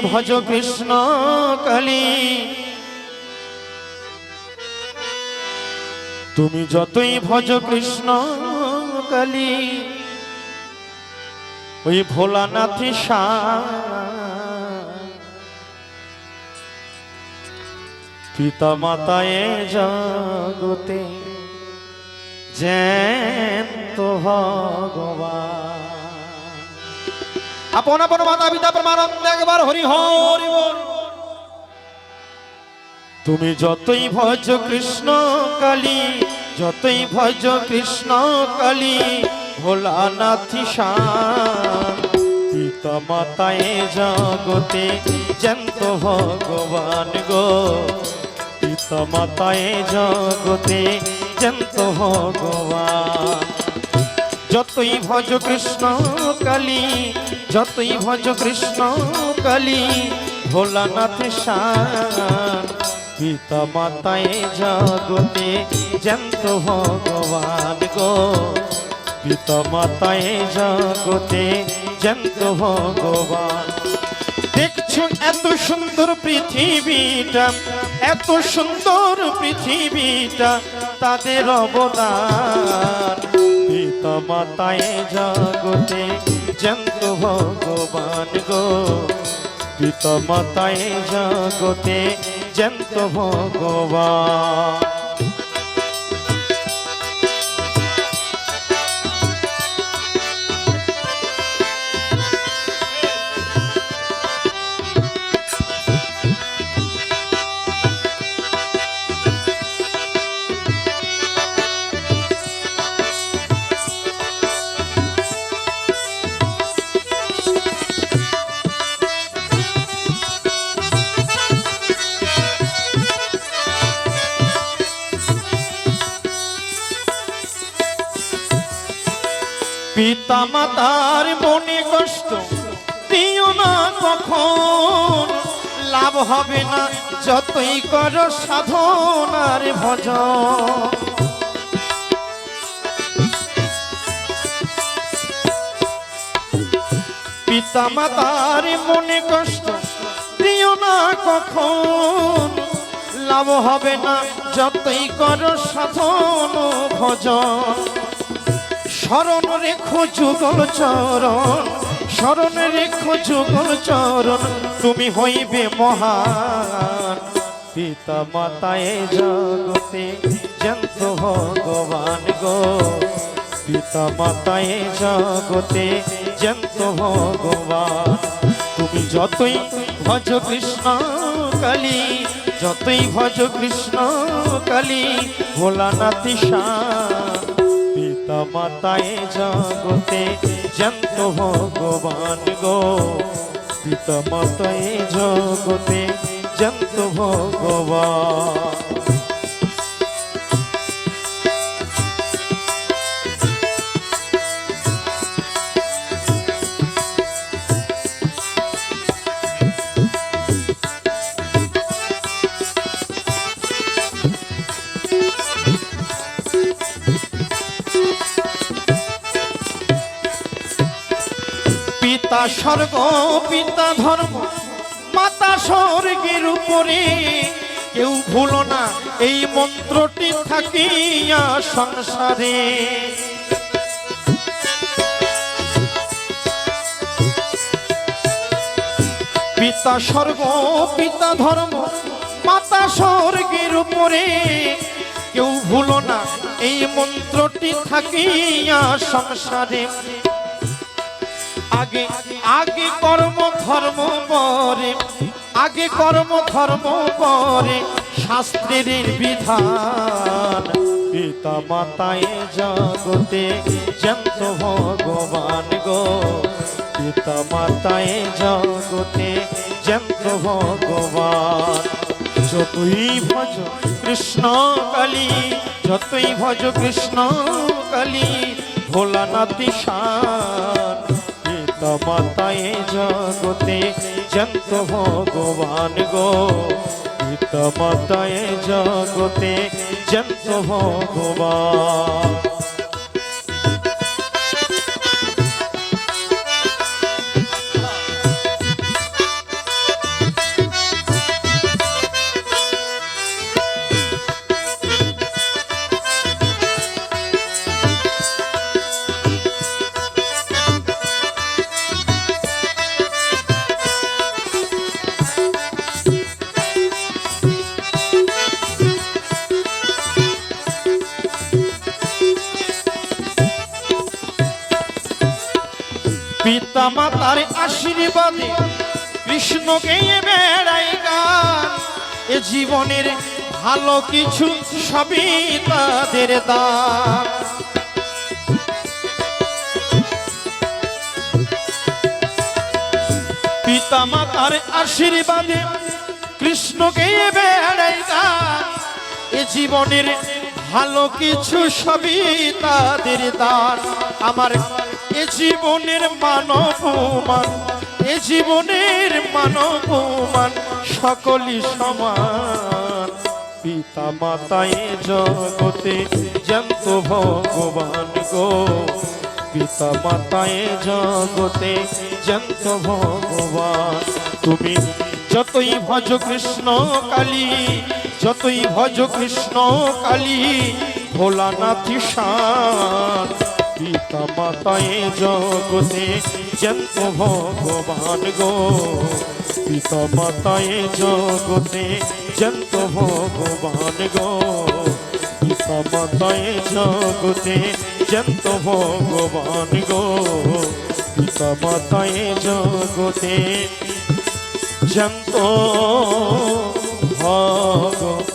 ভজ কৃষ্ণ কালী, তুমি যতই ভজ কৃষ্ণ কালী, ওই ভোলানাথী পিতা মাতায় জগতে জ্যান্ত ভগবান। আপন আপন মাতা পিতা প্রমানন্দ একবার হরি হরি বল। তুমি যতই ভজ কৃষ্ণ কালী, যতই ভজ কৃষ্ণ কালী, ভোলানাথী পিতা মাতায় জগতে জ্যান্ত ভগবান গো, পিতা মাতায় জগতে জ্যান্ত ভগবান। যতই ভজ কৃষ্ণ কালী, যতই ভজ কৃষ্ণ কালী, ভোলানাথ পিতা মাতায় জগতে জ্যান্ত ভগবান গো, পিতা মাতায় জগতে জ্যান্ত ভগবান। দেখছো এত সুন্দর পৃথিবীটা, এত সুন্দর পৃথিবীটা, তাদের অবদান পিতা মাতায় জগতে জ্যান্ত ভগবান গো, পিতা মাতায় জগতে জ্যান্ত ভগবান। পিতা মাতার মনে কষ্ট দিও না কখন, লাভ হবে না যতই করো সাধনার ভজন। পিতা মাতার মনে কষ্ট দিও না কখন, লাভ হবে না যতই করো সাধন ভজন। শরণ রেখো যুগল চরণ, শরণ রেখো যুগল চরণ, তুমি হইবে মহান পিতা মাতায় জগতে জ্যান্ত ভগবান গো, পিতা মাতায় জগতে জ্যান্ত ভগবান। তুমি যতই ভজ কৃষ্ণ কালী, যতই ভজ কৃষ্ণ কালী, ভোলানাথী পিতা মাতায় জগতে জ্যান্ত ভগবান গো, পিতা মাতায় জগতে জ্যান্ত ভগবান। পিতা স্বর্গ পিতা ধর্ম, মাতা স্বর্গের উপরে, কেউ ভুলো না এই মন্ত্রটি থাকিয়া সংসারে। পিতা স্বর্গ পিতা ধর্ম, মাতা স্বর্গের উপরে, কেউ ভুলো না এই মন্ত্রটি থাকিয়া সংসারে। আগে আগে কর্ম ধর্ম পরে, আগে কর্ম ধর্ম পরে, শাস্ত্রের বিধান পিতা মাতায় জগতে জ্যান্ত ভগবান গো, পিতা মাতায় জগতে জ্যান্ত ভগবান। যতই ভজ কৃষ্ণ কালী, যতই ভজ কৃষ্ণ কালী, ভোলানাথী পিতা মাতায় জগতে জ্যান্ত ভগবান গো, পিতা মাতায় জগতে জ্যান্ত ভগবান। মাতার আশীর্বাদে কৃষ্ণ গেয়ে বেড়াই গান, এ জীবনের ভালো কিছু সবই তাদের দান। পিতা মাতার আশীর্বাদে কৃষ্ণ গেয়ে বেড়াই গান, এ জীবনের ভালো কিছু সবই তাদের দান। আমার এ জীবনের মানবমান, এ জীবনের মানবমান সকলই সমান। পিতা মাতায় জগতে জ্যান্ত ভগবান গো, পিতা মাতায় জগতে জ্যান্ত ভগবান। তুমি যতই ভজ কৃষ্ণ কালী, যতই ভজ কৃষ্ণ কালী, ভোলানাথ শান। পিতা মাতায় জগতে জ্যান্ত ভগবান গো, পিতা মাতায় জগতে জ্যান্ত ভগবান গো, পিতা মাতায় জগতে জ্যান্ত ভগবান গো, পিতা মাতায় জগতে জ্যান্ত ভগবান।